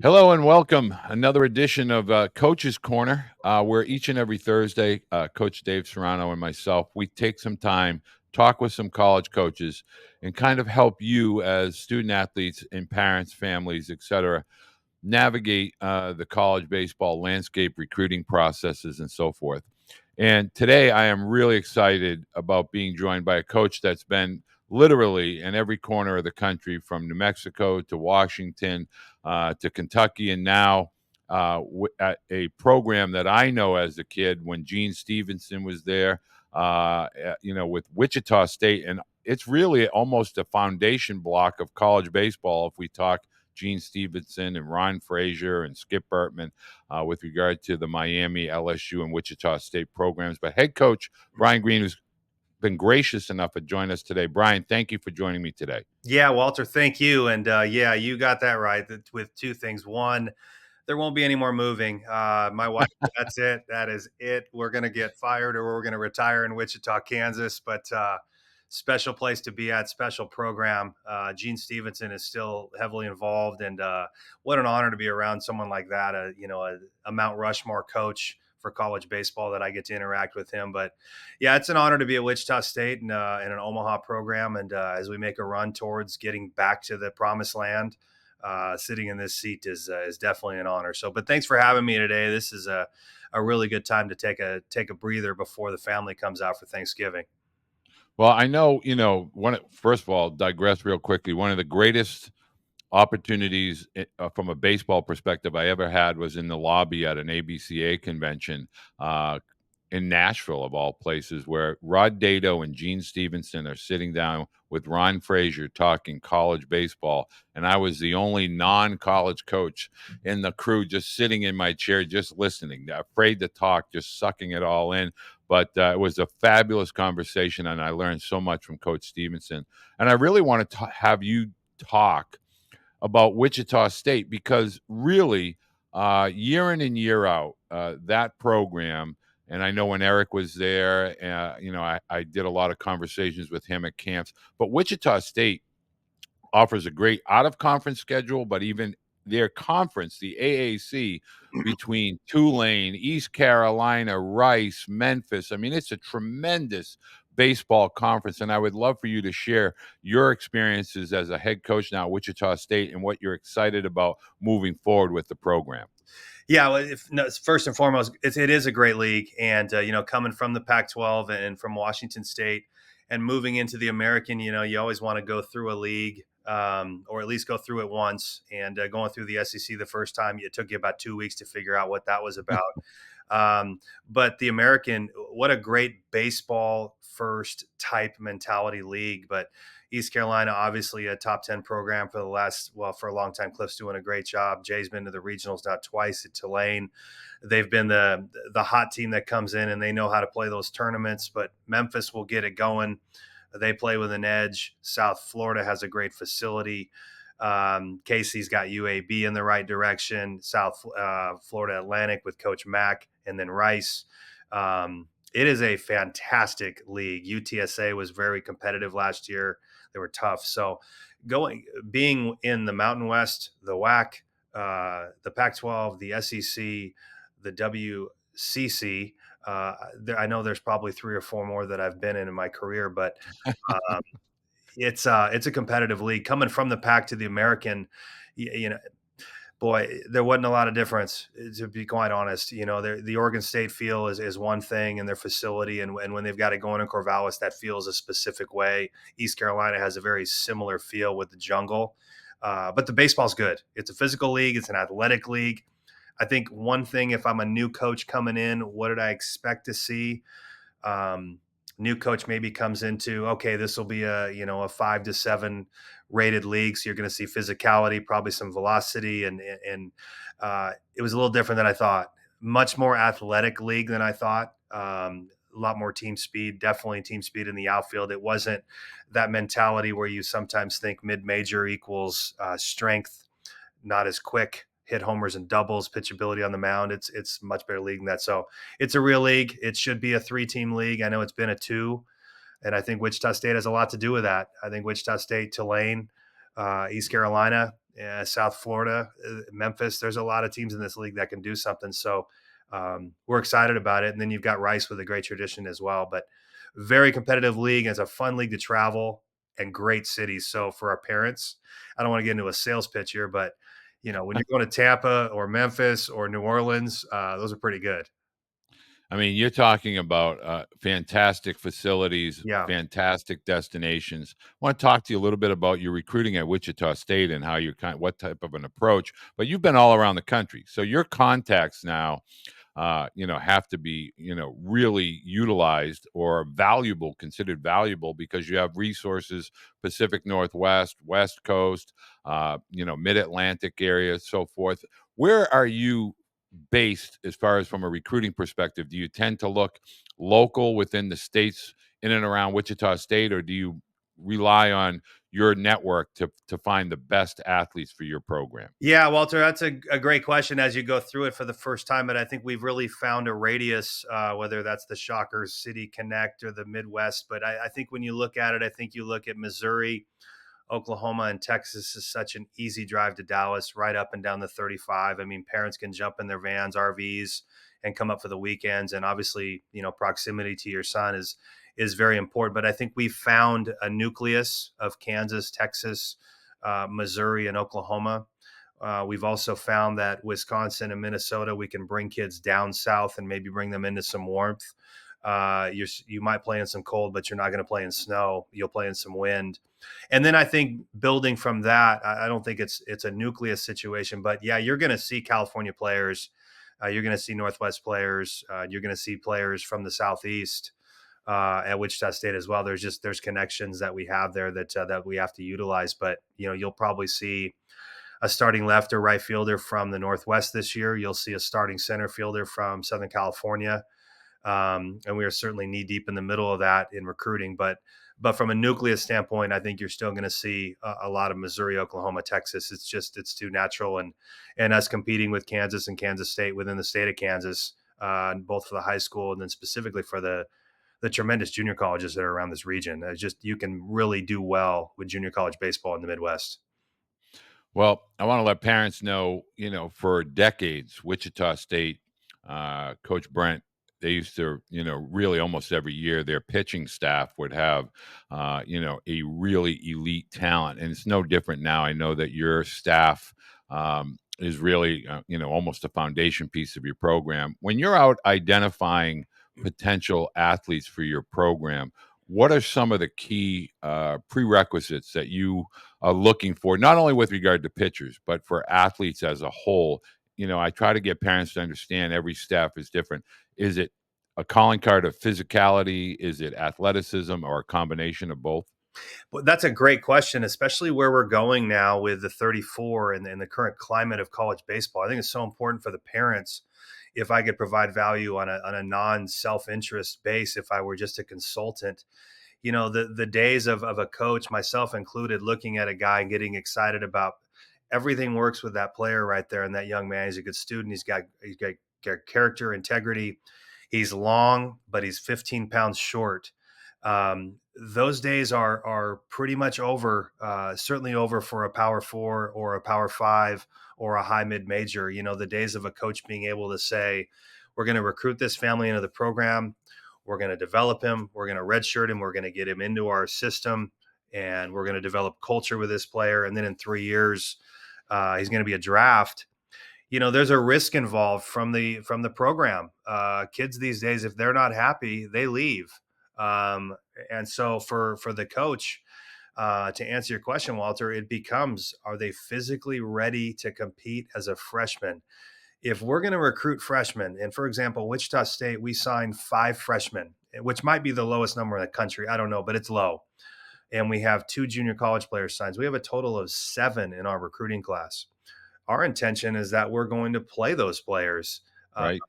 Hello and welcome. Another edition of Coach's Corner, where each and every Thursday, Coach Dave Serrano and myself, we take some time, talk with some college coaches, and kind of help you as student athletes and parents, families, etc., navigate the college baseball landscape, recruiting processes, and so forth. And today I am really excited about being joined by a coach that's been literally in every corner of the country, from New Mexico to Washington to Kentucky, and now at a program that I know as a kid when Gene Stevenson was there, with Wichita State. And it's really almost a foundation block of college baseball if we talk Gene Stevenson and Ron Frazier and Skip Bertman with regard to the Miami, LSU, and Wichita State programs. But head coach Brian Green has been gracious enough to join us today. Brian, thank you for joining me today. Yeah, Walter, thank you. And yeah, you got that right with two things. One, there won't be any more moving. My wife, that's it. That is it. We're going to get fired or we're going to retire in Wichita, Kansas. But special place to be at, special program. Gene Stevenson is still heavily involved. And what an honor to be around someone like that, a Mount Rushmore coach for college baseball that I get to interact with him. But yeah, it's an honor to be at Wichita State and in an Omaha program. And as we make a run towards getting back to the promised land, sitting in this seat is definitely an honor. So, but thanks for having me today. This is a really good time to take a breather before the family comes out for Thanksgiving. Well, I know, first of all, digress real quickly. One of the greatest opportunities from a baseball perspective I ever had was in the lobby at an ABCA convention in Nashville, of all places, where Rod Dato and Gene Stevenson are sitting down with Ron Frazier talking college baseball. And I was the only non college coach in the crew, just sitting in my chair, just listening, afraid to talk, just sucking it all in. But it was a fabulous conversation, and I learned so much from Coach Stevenson. And I really want to have you talk about Wichita State because really, year in and year out, that program. And I know when Eric was there, I did a lot of conversations with him at camps. But Wichita State offers a great out of conference schedule, but even their conference, the AAC, between Tulane, East Carolina, Rice, Memphis. I mean, it's a tremendous baseball conference. And I would love for you to share your experiences as a head coach now at Wichita State and what you're excited about moving forward with the program. Yeah, well, first and foremost, it is a great league, and coming from the Pac-12 and from Washington State, and moving into the American, you always want to go through a league, or at least go through it once. And going through the SEC the first time, it took you about 2 weeks to figure out what that was about. But the American, what a great baseball first type mentality league. But East Carolina, obviously a top 10 program for for a long time. Cliff's doing a great job. Jay's been to the regionals now twice at Tulane. They've been the hot team that comes in and they know how to play those tournaments, but Memphis will get it going. They play with an edge. South Florida has a great facility. Casey's got UAB in the right direction. South Florida Atlantic with Coach Mack, and then Rice. It is a fantastic league. UTSA was very competitive last year. They were tough. So being in the Mountain West, the WAC, the Pac-12, the SEC, the WCC. I know there's probably 3 or 4 more that I've been in my career, but um, it's a competitive league. Coming from the Pac to the American, boy, there wasn't a lot of difference, to be quite honest. The Oregon State feel is one thing in their facility, and when they've got it going in Corvallis, that feels a specific way. East Carolina has a very similar feel with the jungle, but the baseball's good. It's a physical league. It's an athletic league. I think one thing, if I'm a new coach coming in, what did I expect to see? New coach maybe comes into, okay, this will be a 5 to 7 rated league, so you're going to see physicality, probably some velocity, and it was a little different than I thought. Much more athletic league than I thought. A lot more team speed, definitely team speed in the outfield. It wasn't that mentality where you sometimes think mid-major equals strength, not as quick, hit homers and doubles, pitchability on the mound. It's much better league than that. So it's a real league. It should be a 3-team league. I know it's been a 2, and I think Wichita State has a lot to do with that. I think Wichita State, Tulane, East Carolina, South Florida, Memphis. There's a lot of teams in this league that can do something. So we're excited about it. And then you've got Rice with a great tradition as well. But very competitive league. It's a fun league to travel and great cities. So for our parents, I don't want to get into a sales pitch here, but when you're going to Tampa or Memphis or New Orleans, those are pretty good. I mean, you're talking about fantastic facilities, Yeah. fantastic destinations. I want to talk to you a little bit about your recruiting at Wichita State and how you're what type of an approach. But you've been all around the country, so your contacts now, have to be, really utilized or valuable, considered valuable because you have resources, Pacific Northwest, West Coast, Mid Atlantic area, so forth. Where are you based as far as from a recruiting perspective? Do you tend to look local within the states in and around Wichita State, or do you rely on your network to find the best athletes for your program? Yeah, Walter, that's a great question as you go through it for the first time. But I think we've really found a radius, whether that's the Shockers City Connect or the Midwest. But I think when you look at it, I think you look at Missouri, Oklahoma, and Texas is such an easy drive to Dallas, right up and down the 35. I mean, parents can jump in their vans, RVs, and come up for the weekends. And obviously, proximity to your son is very important. But I think we found a nucleus of Kansas, Texas, Missouri, and Oklahoma. We've also found that Wisconsin and Minnesota, we can bring kids down south and maybe bring them into some warmth. You might play in some cold, but you're not going to play in snow. You'll play in some wind. And then I think building from that, I don't think it's a nucleus situation, but yeah, you're going to see California players. You're going to see Northwest players. You're going to see players from the Southeast at Wichita State as well. There's connections that we have there that we have to utilize. But you'll probably see a starting left or right fielder from the Northwest this year. You'll see a starting center fielder from Southern California. And we are certainly knee deep in the middle of that in recruiting. But from a nucleus standpoint, I think you're still going to see a lot of Missouri, Oklahoma, Texas. It's too natural, and us competing with Kansas and Kansas State within the state of Kansas, both for the high school and then specifically for the tremendous junior colleges that are around this region. You can really do well with junior college baseball in the Midwest. Well, I want to let parents know, for decades, Wichita State, Coach Brent, they used to, really almost every year, their pitching staff would have, a really elite talent. And it's no different now. I know that your staff is really, almost a foundation piece of your program. When you're out identifying potential athletes for your program, what are some of the key prerequisites that you looking for, not only with regard to pitchers, but for athletes as a whole? I try to get parents to understand every staff is different. Is it a calling card of physicality? Is it athleticism or a combination of both? Well, that's a great question, especially where we're going now with the 34 and the current climate of college baseball. I think it's so important for the parents if I could provide value on a non self interest base, if I were just a consultant. The days of a coach, myself included, looking at a guy and getting excited about everything works with that player right there and that young man. He's a good student. He's got character, integrity. He's long, but he's 15 pounds short. Those days are pretty much over. Certainly over for a Power Four or a Power Five or a high mid major. The days of a coach being able to say, "We're going to recruit this family into the program. We're going to develop him. We're going to redshirt him. We're going to get him into our system, and we're going to develop culture with this player. And then in 3 years, he's going to be a draft." There's a risk involved from the program. Kids these days, if they're not happy, they leave. And so for the coach, to answer your question, Walter, it becomes: are they physically ready to compete as a freshman? If we're going to recruit freshmen, and for example, Wichita State, we signed 5 freshmen, which might be the lowest number in the country. I don't know, but it's low. And we have 2 junior college players signed. So we have a total of 7 in our recruiting class. Our intention is that we're going to play those players. Uh, Right.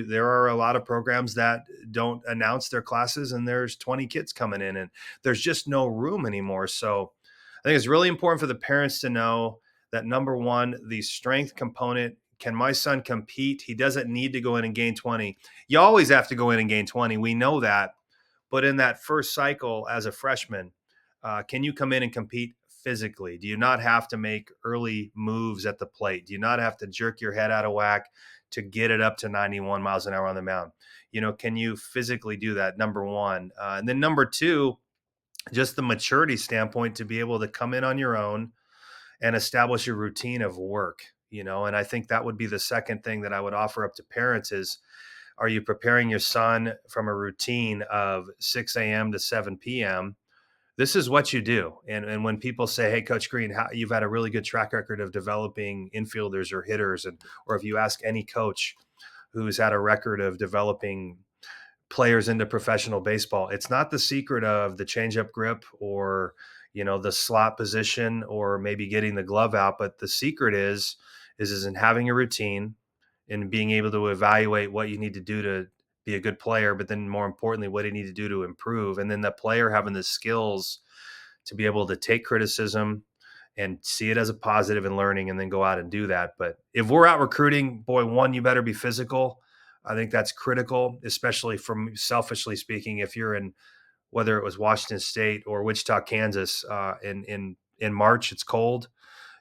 there are a lot of programs that don't announce their classes, and there's 20 kids coming in, and there's just no room anymore. So I think it's really important for the parents to know that, number one, the strength component. Can my son compete? He doesn't need to go in and gain 20. You always have to go in and gain 20. We know that. But in that first cycle as a freshman, can you come in and compete physically? Do you not have to make early moves at the plate? Do you not have to jerk your head out of whack to get it up to 91 miles an hour on the mound? Can you physically do that? Number one. And then number two, just the maturity standpoint to be able to come in on your own and establish a routine of work. And I think that would be the second thing that I would offer up to parents is, are you preparing your son from a routine of 6 a.m. to 7 p.m.? This is what you do. And when people say, "Hey, Coach Green, you've had a really good track record of developing infielders or hitters," or if you ask any coach who's had a record of developing players into professional baseball, it's not the secret of the changeup grip or the slot position or maybe getting the glove out, but the secret is in having a routine and being able to evaluate what you need to do to be a good player, but then more importantly, what you need to do to improve. And then the player having the skills to be able to take criticism and see it as a positive and learning and then go out and do that. But if we're out recruiting, boy, one, you better be physical. I think that's critical, especially from selfishly speaking, if you're in whether it was Washington State or Wichita, Kansas, in March, it's cold.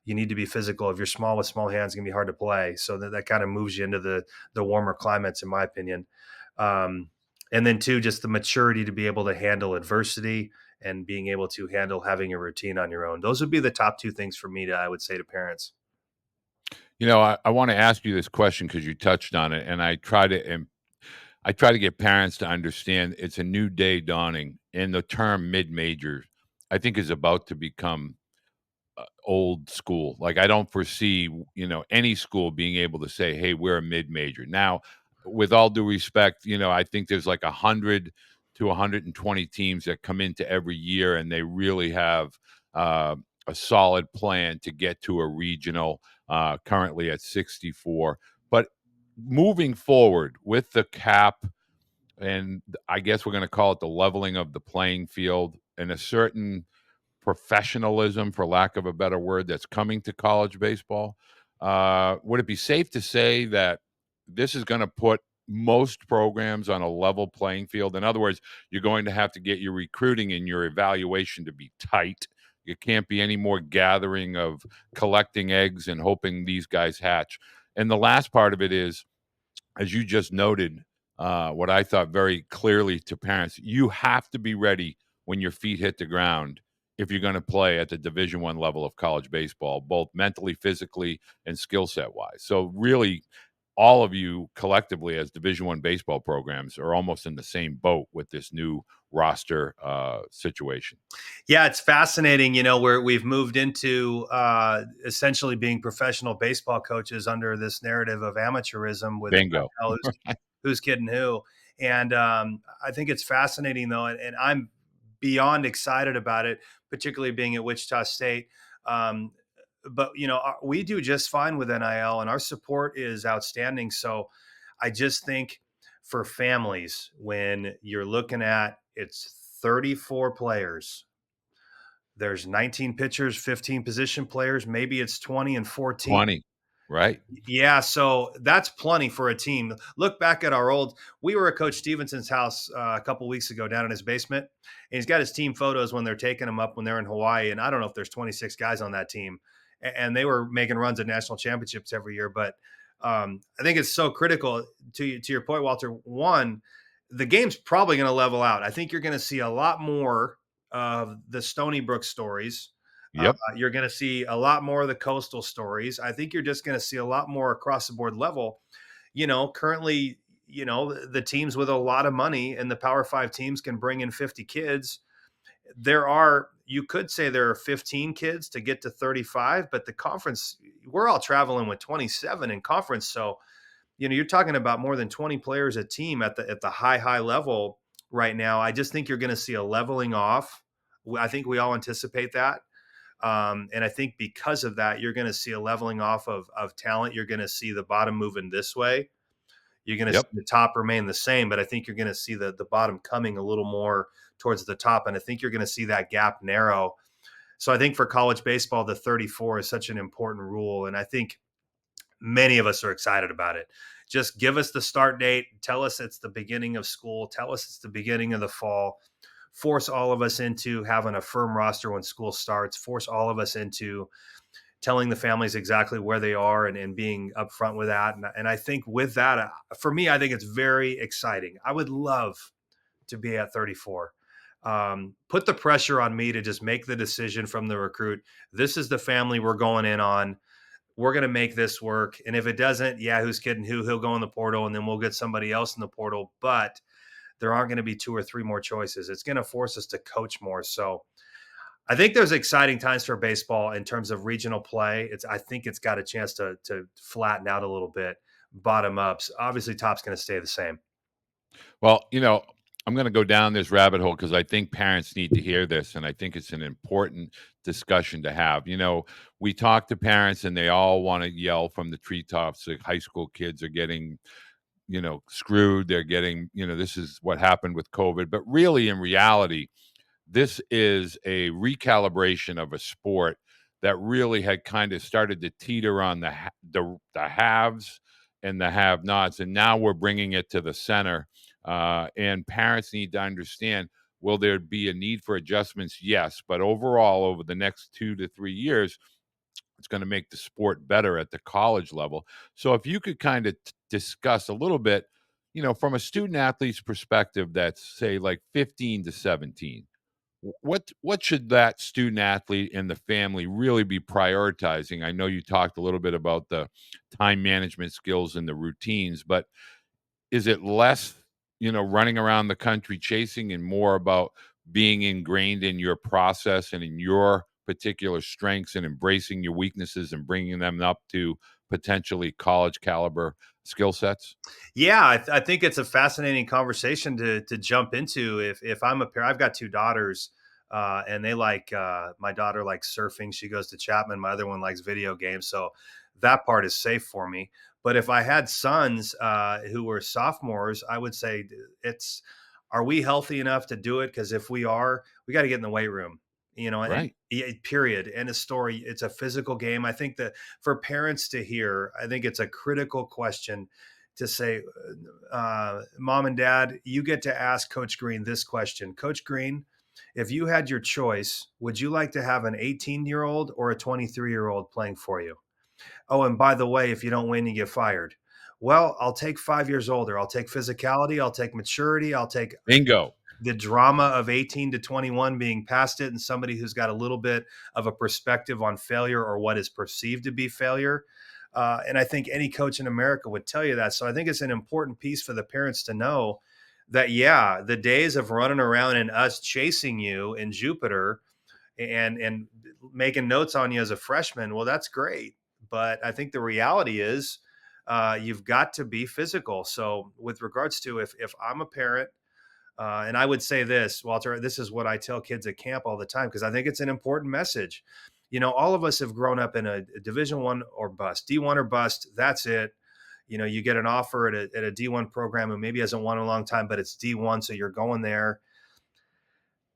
You need to be physical. If you're small with small hands, it's gonna be hard to play. So that kind of moves you into the warmer climates, in my opinion. And then two, just the maturity to be able to handle adversity and being able to handle having a routine on your own. Those would be the top two things for me I would say to parents. I want to ask you this question because you touched on it, and I try to get parents to understand it's a new day dawning, and the term mid-major, I think, is about to become old school. Like, I don't foresee, any school being able to say, "Hey, we're a mid-major." Now, with all due respect, I think there's like 100 to 120 teams that come into every year, and they really have uh, a solid plan to get to a regional. Currently at 64, but moving forward with the cap, and I guess we're going to call it the leveling of the playing field, and a certain professionalism, for lack of a better word, that's coming to college baseball. Would it be safe to say that this is going to put most programs on a level playing field? In other words, you're going to have to get your recruiting and your evaluation to be tight. It can't be any more gathering of collecting eggs and hoping these guys hatch. And the last part of it is, as you just noted, what I thought very clearly to parents, you have to be ready when your feet hit the ground if you're going to play at the Division I level of college baseball, both mentally, physically, and skill set wise. So really, all of you collectively as Division I baseball programs are almost in the same boat with this new roster situation. Yeah, it's fascinating. Where we've moved into essentially being professional baseball coaches under this narrative of amateurism with Bingo. who's kidding who. And I think it's fascinating, though, and I'm beyond excited about it, particularly being at Wichita State. But we do just fine with NIL, and our support is outstanding. So I just think for families, when you're looking at it's 34 players, there's 19 pitchers, 15 position players, maybe it's 20 and 14. 20, right? Yeah, so that's plenty for a team. Look back at we were at Coach Stevenson's house a couple weeks ago down in his basement, and he's got his team photos when they're taking them up when they're in Hawaii. And I don't know if there's 26 guys on that team, and they were making runs at national championships every year. But I think it's so critical to your point, Walter. One, the game's probably going to level out. I think you're going to see a lot more of the Stony Brook stories. Yep. You're going to see a lot more of the coastal stories. I think you're just going to see a lot more across the board level. Currently, the teams with a lot of money and the Power Five teams can bring in 50 kids. You could say there are 15 kids to get to 35, but the conference, we're all traveling with 27 in conference. So, you're talking about more than 20 players a team at the high level right now. I just think you're going to see a leveling off. I think we all anticipate that. And I think because of that, you're going to see a leveling off of talent. You're going to see the bottom moving this way. You're going to see the top remain the same, but I think you're going to see the bottom coming a little more towards the top. And I think you're going to see that gap narrow. So I think for college baseball, the 34 is such an important rule. And I think many of us are excited about it. Just give us the start date. Tell us it's the beginning of school. Tell us it's the beginning of the fall. force all of us into having a firm roster when school starts, force all of us into telling the families exactly where they are and being upfront with that. And I think with that, for me, I think it's very exciting. I would love to be at 34. Put the pressure on me to just make the decision from the recruit. This is the family we're going in on. We're going to make this work. And if it doesn't, yeah, who's kidding who? He'll go in the portal and then we'll get somebody else in the portal. But there aren't going to be two or three more choices. It's going to force us to coach more. So I think there's exciting times for baseball in terms of regional play. I think it's got a chance to flatten out a little bit, bottom ups. Obviously, top's going to stay the same. Well, I'm going to go down this rabbit hole because I think parents need to hear this, and I think it's an important discussion to have. We talk to parents, and they all want to yell from the treetops that high school kids are getting, screwed. They're getting, this is what happened with COVID. But really, in reality, this is a recalibration of a sport that really had kind of started to teeter on the haves and the have-nots, and now we're bringing it to the center. And parents need to understand: will there be a need for adjustments? Yes, but overall, over the next 2 to 3 years, it's going to make the sport better at the college level. So, if you could kind of discuss a little bit, from a student athlete's perspective, that's say like 15 to 17, what should that student athlete and the family really be prioritizing? I know you talked a little bit about the time management skills and the routines, but is it less, running around the country chasing and more about being ingrained in your process and in your particular strengths and embracing your weaknesses and bringing them up to potentially college caliber skill sets? Yeah, I think it's a fascinating conversation to jump into. If I'm a parent, I've got two daughters, and they like my daughter likes surfing. She goes to Chapman. My other one likes video games, so that part is safe for me. But if I had sons who were sophomores, I would say it's are we healthy enough to do it? Because if we are, we got to get in the weight room. And Right. period. End of story. It's a physical game. I think that for parents to hear, I think it's a critical question to say, Mom and Dad, you get to ask Coach Green this question. Coach Green, if you had your choice, would you like to have an 18-year-old or a 23-year-old playing for you? Oh, and by the way, if you don't win, you get fired. Well, I'll take 5 years older. I'll take physicality. I'll take maturity. I'll take Bingo. the drama of 18 to 21 being past it and somebody who's got a little bit of a perspective on failure or what is perceived to be failure. And I think any coach in America would tell you that. So I think it's an important piece for the parents to know that, yeah, the days of running around and us chasing you in Jupiter and making notes on you as a freshman, well, that's great. But I think the reality is you've got to be physical. So with regards to if I'm a parent, and I would say this, Walter, this is what I tell kids at camp all the time, because I think it's an important message. All of us have grown up in a Division One or bust, D1 or bust. That's it. You get an offer at a D1 program who maybe hasn't won in a long time, but it's D1. So you're going there.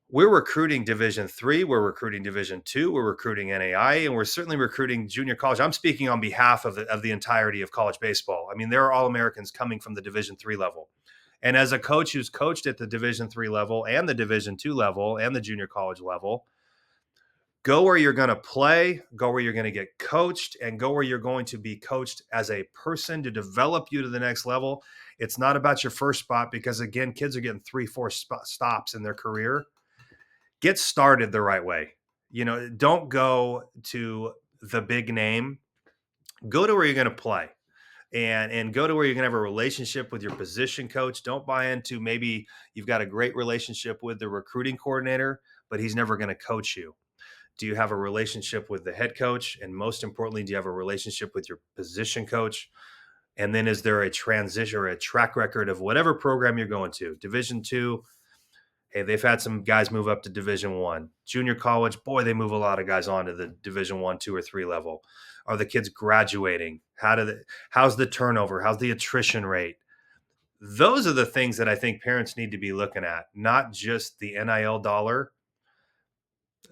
We're recruiting Division 3. We're recruiting Division 2. We're recruiting NAI, and we're certainly recruiting junior college. I'm speaking on behalf of the entirety of college baseball. I mean, there are All-Americans coming from the Division 3 level. And as a coach who's coached at the Division 3 level and the Division 2 level and the junior college level, go where you're going to play, go where you're going to get coached, and go where you're going to be coached as a person to develop you to the next level. It's not about your first spot because, again, kids are getting 3, 4 stops in their career. Get started the right way. Don't go to the big name. Go to where you're going to play and go to where you're going to have a relationship with your position coach. Don't buy into maybe you've got a great relationship with the recruiting coordinator, but he's never going to coach you. Do you have a relationship with the head coach? And most importantly, do you have a relationship with your position coach? And then is there a transition or a track record of whatever program you're going to? Division 2, hey, they've had some guys move up to Division 1. Junior college, boy, they move a lot of guys on to the Division 1, 2, or 3 level. Are the kids graduating? How's the turnover? How's the attrition rate? Those are the things that I think parents need to be looking at, not just the NIL dollar.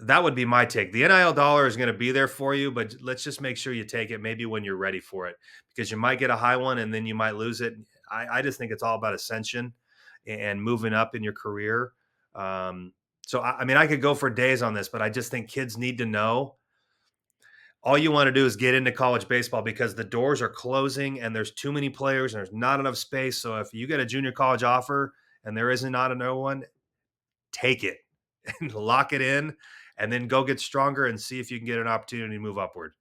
That would be my take. The NIL dollar is going to be there for you, but let's just make sure you take it maybe when you're ready for it, because you might get a high one and then you might lose it. I just think it's all about ascension and moving up in your career. Um, so I mean, I could go for days on this, but I just think kids need to know all you want to do is get into college baseball because the doors are closing and there's too many players and there's not enough space. So if you get a junior college offer and there isn't not another one, take it and lock it in and then go get stronger and see if you can get an opportunity to move upward.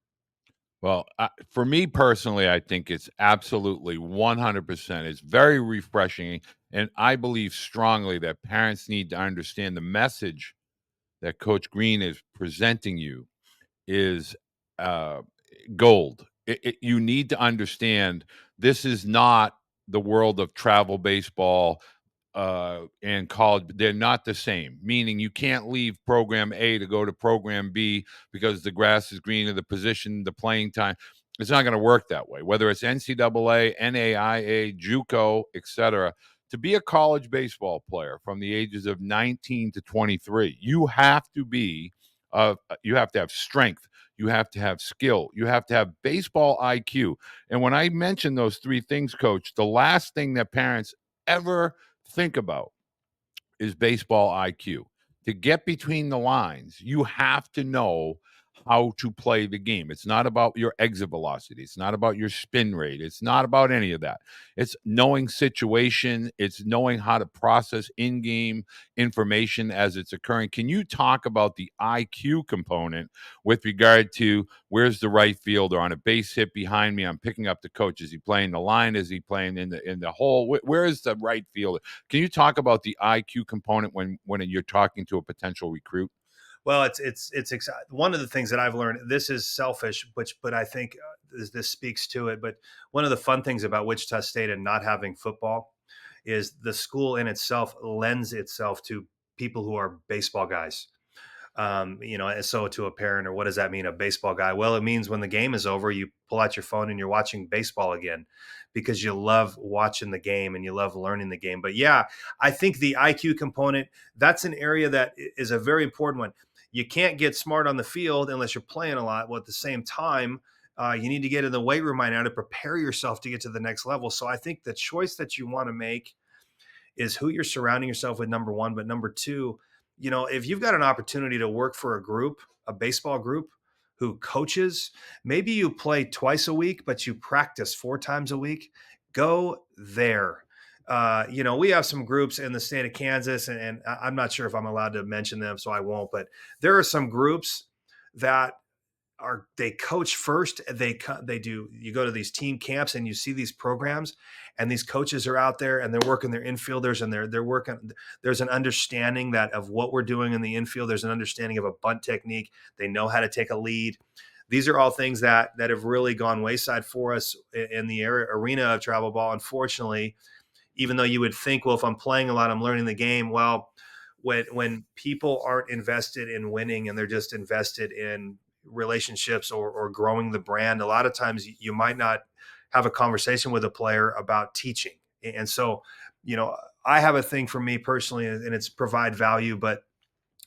Well, for me personally, I think it's absolutely 100%. It's very refreshing, and I believe strongly that parents need to understand the message that Coach Green is presenting you is uh, gold. You need to understand this is not the world of travel baseball and college. They're not the same. Meaning, you can't leave program A to go to program B because the grass is green or the position, the playing time. It's not going to work that way. Whether it's NCAA, NAIA, JUCO, etc. To be a college baseball player from the ages of 19 to 23, you have to have strength. You have to have skill. You have to have baseball IQ. And when I mention those three things, Coach, the last thing that parents ever think about is baseball IQ. To get between the lines, you have to know how to play the game. It's not about your exit velocity. It's not about your spin rate. It's not about any of that. It's knowing situation. It's knowing how to process in game information as it's occurring. Can you talk about the IQ component with regard to where's the right fielder on a base hit behind me? I'm picking up the coach. Is he playing the line? Is he playing in the hole? Where is the right fielder? Can you talk about the IQ component when you're talking to a potential recruit? Well, one of the things that I've learned. This is selfish, but I think this speaks to it. But one of the fun things about Wichita State and not having football is the school in itself lends itself to people who are baseball guys. And so to a parent, or what does that mean, a baseball guy? Well, it means when the game is over, you pull out your phone and you're watching baseball again because you love watching the game and you love learning the game. But yeah, I think the IQ component, that's an area that is a very important one. You can't get smart on the field unless you're playing a lot. Well, at the same time, you need to get in the weight room right now to prepare yourself to get to the next level. So I think the choice that you want to make is who you're surrounding yourself with, number one. But number two, if you've got an opportunity to work for a group, a baseball group who coaches, maybe you play twice a week, but you practice 4 times a week, go there. We have some groups in the state of Kansas, and I'm not sure if I'm allowed to mention them, so I won't. But there are some groups that they coach first. They do. You go to these team camps and you see these programs, and these coaches are out there and they're working their infielders and they're working. There's an understanding that of what we're doing in the infield. There's an understanding of a bunt technique. They know how to take a lead. These are all things that have really gone wayside for us in the arena of travel ball. Unfortunately, even though you would think, well, if I'm playing a lot, I'm learning the game. Well, when people aren't invested in winning and they're just invested in relationships or growing the brand, a lot of times you might not have a conversation with a player about teaching. And so, I have a thing for me personally, and it's provide value, but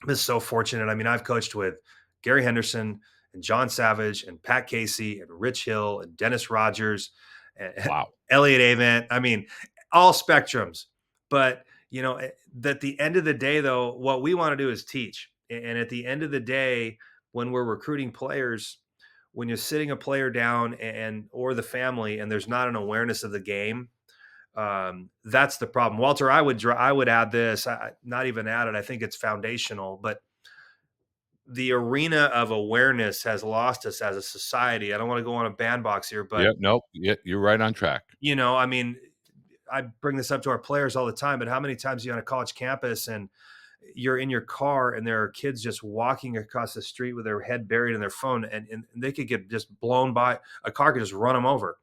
I'm just so fortunate. I mean, I've coached with Gary Henderson and John Savage and Pat Casey and Rich Hill and Dennis Rogers and Wow. Elliot Avent. I mean, all spectrums. But, at the end of the day, though, what we want to do is teach. And at the end of the day, when we're recruiting players, when you're sitting a player down or the family, and there's not an awareness of the game, that's the problem. Walter, I would add this. Not even add it. I think it's foundational, but the arena of awareness has lost us as a society. I don't want to go on a bandbox here, but Yep. Nope. Yeah, you're right on track. I mean, I bring this up to our players all the time, but how many times are you on a college campus and you're in your car and there are kids just walking across the street with their head buried in their phone, and they could get just blown by, a car could just run them over.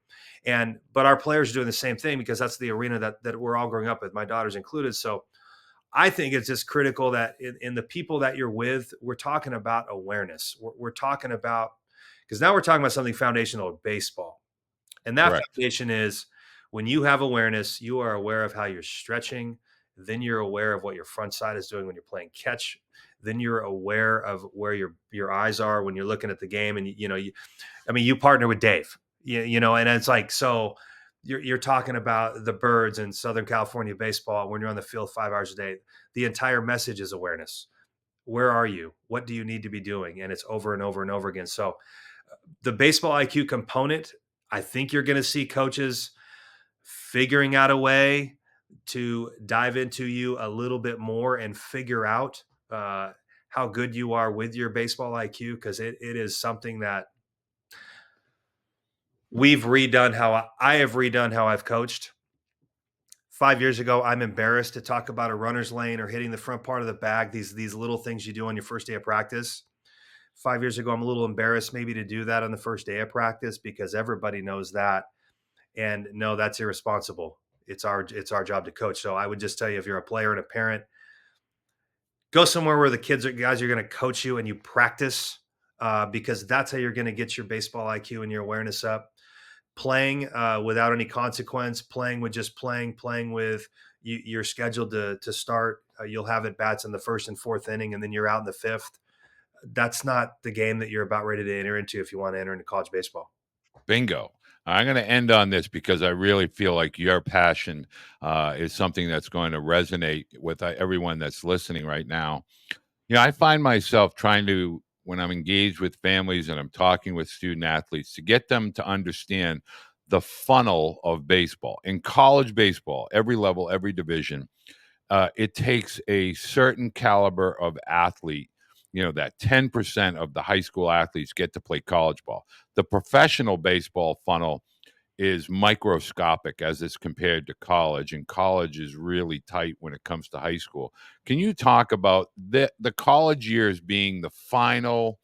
But our players are doing the same thing because that's the arena that we're all growing up with, my daughters included. So I think it's just critical that in the people that you're with, we're talking about awareness. We're talking about, because now we're talking about something foundational with baseball. And that Correct. foundation is when you have awareness, you are aware of how you're stretching. Then you're aware of what your front side is doing when you're playing catch. Then you're aware of where your eyes are when you're looking at the game. And you partner with Dave, and it's like, so you're talking about the birds in Southern California baseball when you're on the field 5 hours a day. The entire message is awareness. Where are you? What do you need to be doing? And it's over and over and over again. So the baseball IQ component, I think you're going to see coaches figuring out a way to dive into you a little bit more and figure out how good you are with your baseball IQ, because it is something that we've redone how I have redone how I've coached. 5 years ago, I'm embarrassed to talk about a runner's lane or hitting the front part of the bag, these little things you do on your first day of practice. 5 years ago, I'm a little embarrassed maybe to do that on the first day of practice because everybody knows that. And no, that's irresponsible. It's our job to coach. So I would just tell you, if you're a player and a parent, go somewhere where the guys are going to coach you and you practice, because that's how you're going to get your baseball IQ and your awareness up. Playing without any consequence, playing with just playing with you're scheduled to start. You'll have at bats in the first and fourth inning, and then you're out in the fifth. That's not the game that you're about ready to enter into if you want to enter into college baseball. Bingo. I'm going to end on this because I really feel like your passion is something that's going to resonate with everyone that's listening right now. I find myself trying to, when I'm engaged with families and I'm talking with student athletes, to get them to understand the funnel of baseball. In college baseball, every level, every division, it takes a certain caliber of athlete. That 10% of the high school athletes get to play college ball. The professional baseball funnel is microscopic as it's compared to college, and college is really tight when it comes to high school. Can you talk about the college years being the final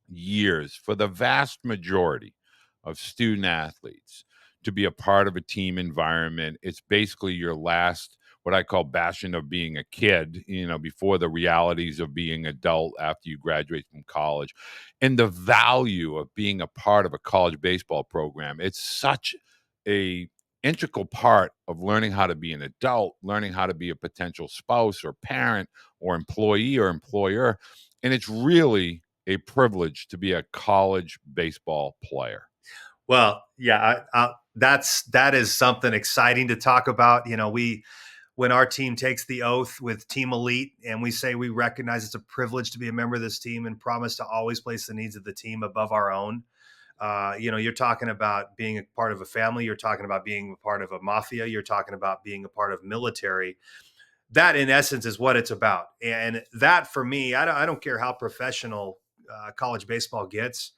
years for the vast majority of student athletes to be a part of a team environment? It's basically your last, what I call, bastion of being a kid, before the realities of being adult after you graduate from college. And the value of being a part of a college baseball program. It's such a integral part of learning how to be an adult, learning how to be a potential spouse or parent or employee or employer. And it's really a privilege to be a college baseball player. Well, yeah, that is something exciting to talk about. When our team takes the oath with Team Elite and we say we recognize it's a privilege to be a member of this team and promise to always place the needs of the team above our own. You're talking about being a part of a family. You're talking about being a part of a mafia. You're talking about being a part of military. That, in essence, is what it's about. And that, for me, I don't care how professional college baseball gets.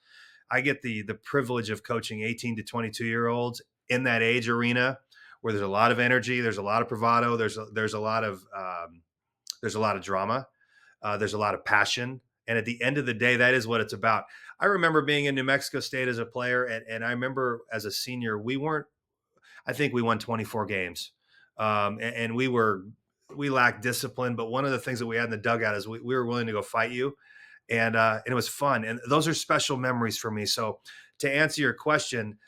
I get the privilege of coaching 18 to 22-year-olds in that age arena where there's a lot of energy, there's a lot of bravado, there's a lot of drama, there's a lot of passion, and at the end of the day, that is what it's about. I remember being in New Mexico State as a player, and I remember as a senior, we weren't. I think we won 24 games, and we lacked discipline. But one of the things that we had in the dugout is we were willing to go fight you, and it was fun. And those are special memories for me. So to answer your question,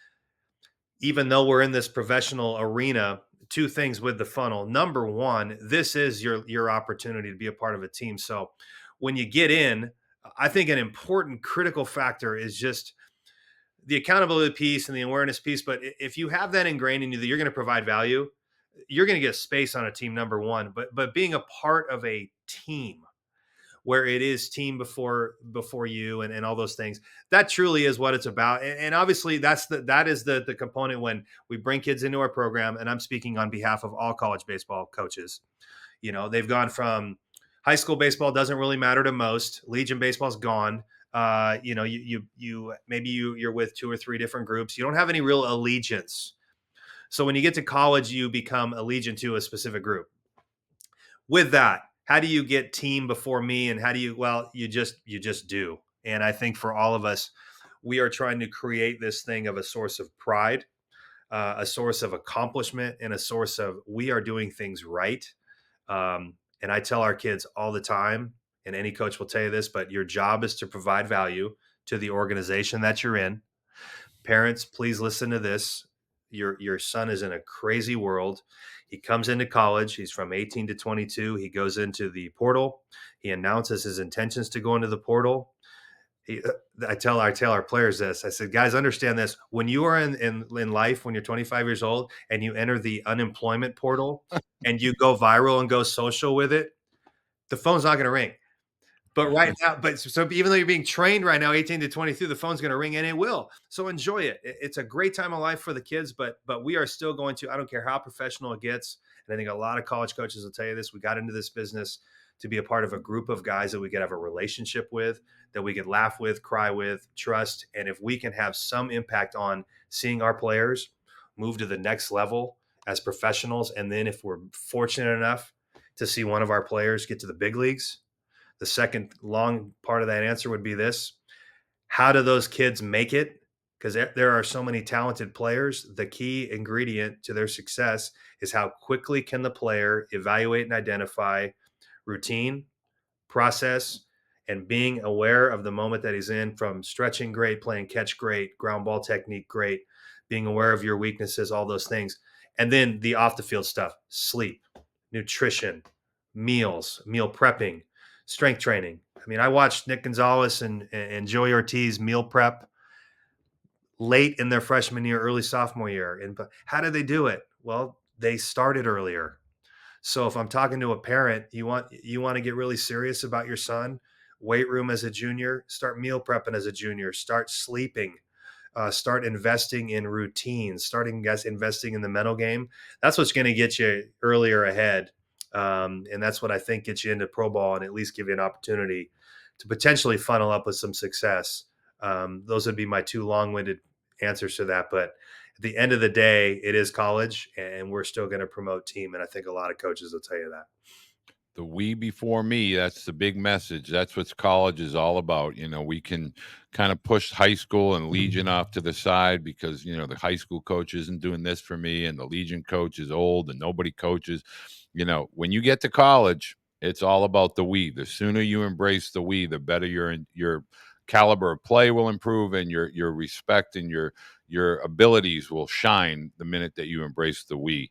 even though we're in this professional arena, two things with the funnel. Number one, this is your opportunity to be a part of a team. So when you get in, I think an important critical factor is just the accountability piece and the awareness piece. But if you have that ingrained in you that you're going to provide value, you're going to get space on a team, number one. But being a part of a team where it is team before you and all those things, that truly is what it's about. And obviously that is the component when we bring kids into our program. And I'm speaking on behalf of all college baseball coaches. They've gone from high school baseball doesn't really matter to most. Legion baseball's gone. You're with two or three different groups. You don't have any real allegiance. So when you get to college, you become allegiant to a specific group. With that, how do you get team before me? And how do you just do. And I think for all of us, we are trying to create this thing of a source of pride, a source of accomplishment, and a source of we are doing things right. And I tell our kids all the time, and any coach will tell you this, but your job is to provide value to the organization that you're in. Parents, please listen to this. Your son is in a crazy world. He comes into college. He's from 18 to 22. He goes into the portal. He announces his intentions to go into the portal. I tell our players this. I said, guys, understand this. When you are in life, when you're 25 years old and you enter the unemployment portal and you go viral and go social with it, the phone's not going to ring. But right now, so even though you're being trained right now, 18 to 22, the phone's going to ring and it will. So enjoy it. It's a great time of life for the kids, but we are still going to. I don't care how professional it gets, and I think a lot of college coaches will tell you this. We got into this business to be a part of a group of guys that we could have a relationship with, that we could laugh with, cry with, trust, and if we can have some impact on seeing our players move to the next level as professionals, and then if we're fortunate enough to see one of our players get to the big leagues, the second long part of that answer would be this: how do those kids make it? Because there are so many talented players. The key ingredient to their success is how quickly can the player evaluate and identify routine, process, and being aware of the moment that he's in, from stretching great, playing catch great, ground ball technique great, being aware of your weaknesses, all those things. And then the off the field stuff: sleep, nutrition, meals, meal prepping, strength training. I mean, I watched Nick Gonzalez and Joey Ortiz meal prep late in their freshman year, early sophomore year. And how did they do it? Well, they started earlier. So if I'm talking to a parent, you want to get really serious about your son, weight room as a junior, start meal prepping as a junior, start sleeping, start investing in routines, starting guys investing in the mental game. That's what's going to get you earlier ahead. And that's what I think gets you into pro ball and at least give you an opportunity to potentially funnel up with some success. Those would be my two long-winded answers to that. But at the end of the day, it is college, and we're still going to promote team. And I think a lot of coaches will tell you that. The we before me, that's the big message. That's what college is all about. We can kind of push high school and Legion off to the side because, the high school coach isn't doing this for me and the Legion coach is old and nobody coaches. When you get to college, it's all about the we. The sooner you embrace the we, the better your caliber of play will improve and your respect and your abilities will shine the minute that you embrace the we.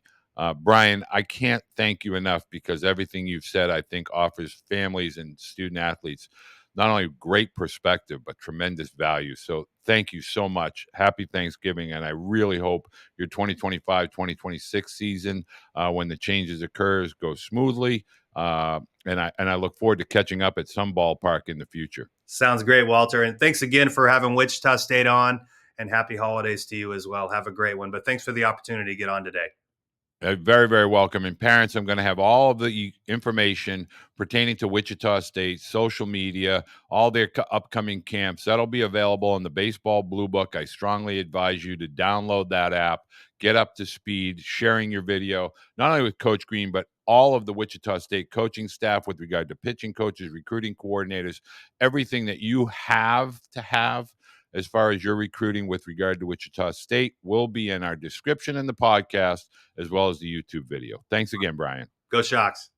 Brian, I can't thank you enough because everything you've said, I think, offers families and student athletes not only great perspective, but tremendous value. So thank you so much. Happy Thanksgiving. And I really hope your 2025-2026 season, when the changes occurs, goes smoothly. And I look forward to catching up at some ballpark in the future. Sounds great, Walter. And thanks again for having Wichita State on, and happy holidays to you as well. Have a great one. But thanks for the opportunity to get on today. Very, very welcome. And parents, I'm going to have all of the information pertaining to Wichita State, social media, all their upcoming camps. That'll be available in the Baseball Blue Book. I strongly advise you to download that app, get up to speed, sharing your video, not only with Coach Green, but all of the Wichita State coaching staff with regard to pitching coaches, recruiting coordinators, everything that you have to have as far as your recruiting with regard to Wichita State will be in our description in the podcast as well as the YouTube video. Thanks again, Brian. Go Shocks.